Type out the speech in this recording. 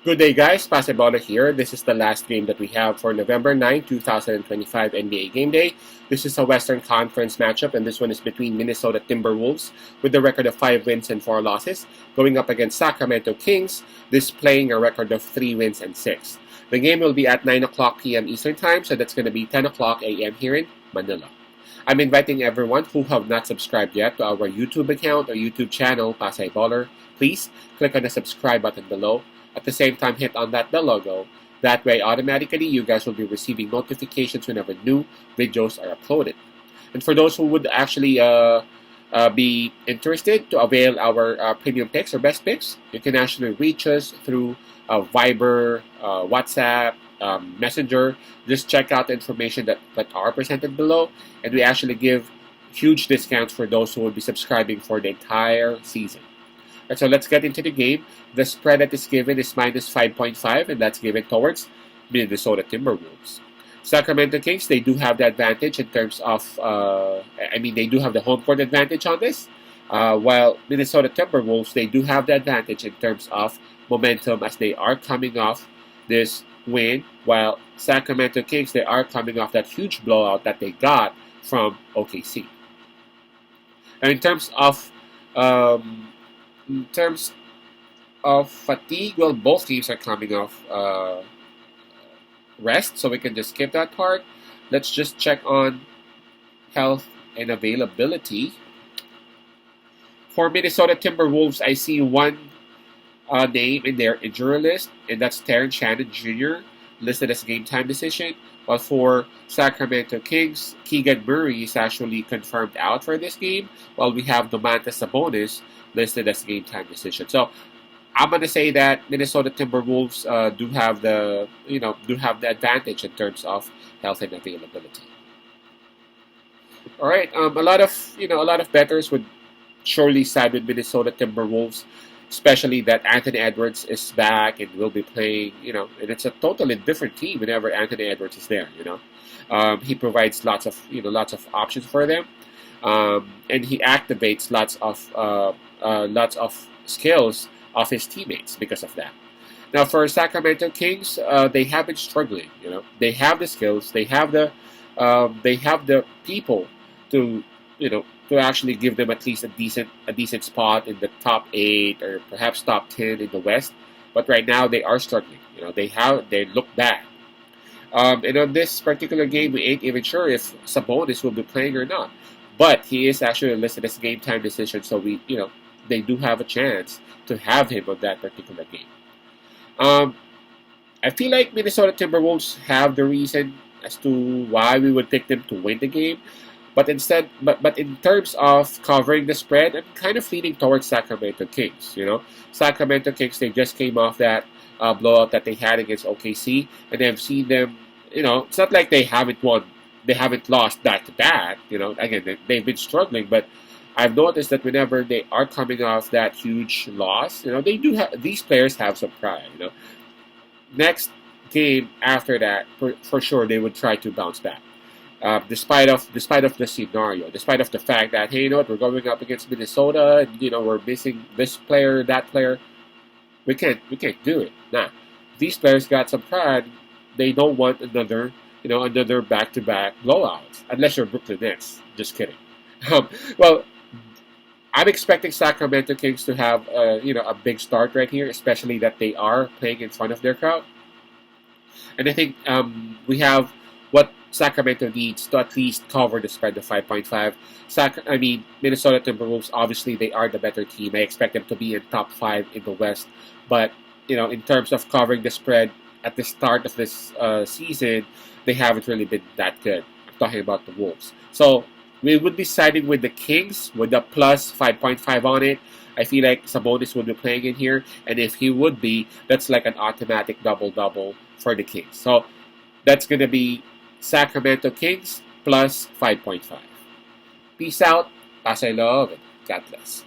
Good day, guys. Pasebola here. This is the last game that we have for November 9, 2025 NBA Game Day. This is a Western Conference matchup, and this one is between Minnesota Timberwolves with a record of 5 wins and 4 losses, going up against Sacramento Kings, displaying a record of 3 wins and 6. The game will be at 9 o'clock p.m. Eastern Time, so that's going to be 10 o'clock a.m. here in Manila. I'm inviting everyone who have not subscribed yet to our YouTube account or YouTube channel, Pasay Baller. Please click on the subscribe button below. At the same time, hit on that bell logo. That way, automatically, you guys will be receiving notifications whenever new videos are uploaded. And for those who would actually be interested to avail our premium picks or best picks, you can actually reach us through Viber, WhatsApp, Messenger. Just check out the information that are presented below, and we actually give huge discounts for those who will be subscribing for the entire season. Right, so let's get into the game. The spread that is given is minus 5.5, and that's given towards Minnesota Timberwolves. Sacramento Kings, they do have the advantage in terms of, they do have the home court advantage on this. While Minnesota Timberwolves, they do have the advantage in terms of momentum as they are coming off this win, while Sacramento Kings, they are coming off that huge blowout that they got from OKC. And in terms of fatigue, well, both teams are coming off rest, so we can just skip that part. Let's just check on health and availability. For Minnesota Timberwolves, I see one name in their injury list, and that's Terrence Shannon Jr., listed as game time decision. While for Sacramento Kings, Keegan Murray is actually confirmed out for this game, while we have Domantas Sabonis listed as game time decision. So I'm gonna say that Minnesota Timberwolves do have the advantage in terms of health and availability. All right, a lot of bettors would surely side with Minnesota Timberwolves, especially that Anthony Edwards is back and will be playing. And it's a totally different team whenever Anthony Edwards is there. He provides lots of options for them, and he activates lots of skills of his teammates because of that. Now for Sacramento Kings, they have been struggling. They have the skills, they have the people to actually give them at least a decent spot in the top 8 or perhaps top 10 in the West. But right now they are struggling. They look bad. And on this particular game, we ain't even sure if Sabonis will be playing or not. But he is actually listed as game time decision, so they do have a chance to have him on that particular game. I feel like Minnesota Timberwolves have the reason as to why we would pick them to win the game. But in terms of covering the spread, I'm kind of leaning towards Sacramento Kings. Sacramento Kings, they just came off that blowout that they had against OKC, and I've seen them. It's not like they haven't lost back to back. Again, they've been struggling, but I've noticed that whenever they are coming off that huge loss, they do have these players have some pride. Next game after that, for sure, they would try to bounce back. Despite of the scenario, despite of the fact that, hey, we're going up against Minnesota, and we're missing this player, that player, we can't do it. Nah, these players got some pride. They don't want another back-to-back blowouts, unless you're Brooklyn Nets. Just kidding. Well, I'm expecting Sacramento Kings to have a big start right here, especially that they are playing in front of their crowd, and I think we have what Sacramento needs to at least cover the spread of 5.5. Minnesota Timberwolves, obviously, they are the better team. I expect them to be in top 5 in the West. But, in terms of covering the spread at the start of this season, they haven't really been that good. I'm talking about the Wolves. So, we would be siding with the Kings with a plus 5.5 on it. I feel like Sabonis would be playing in here. And if he would be, that's like an automatic double-double for the Kings. So, that's going to be Sacramento Kings plus 5.5. Peace out. Pasay love and God bless.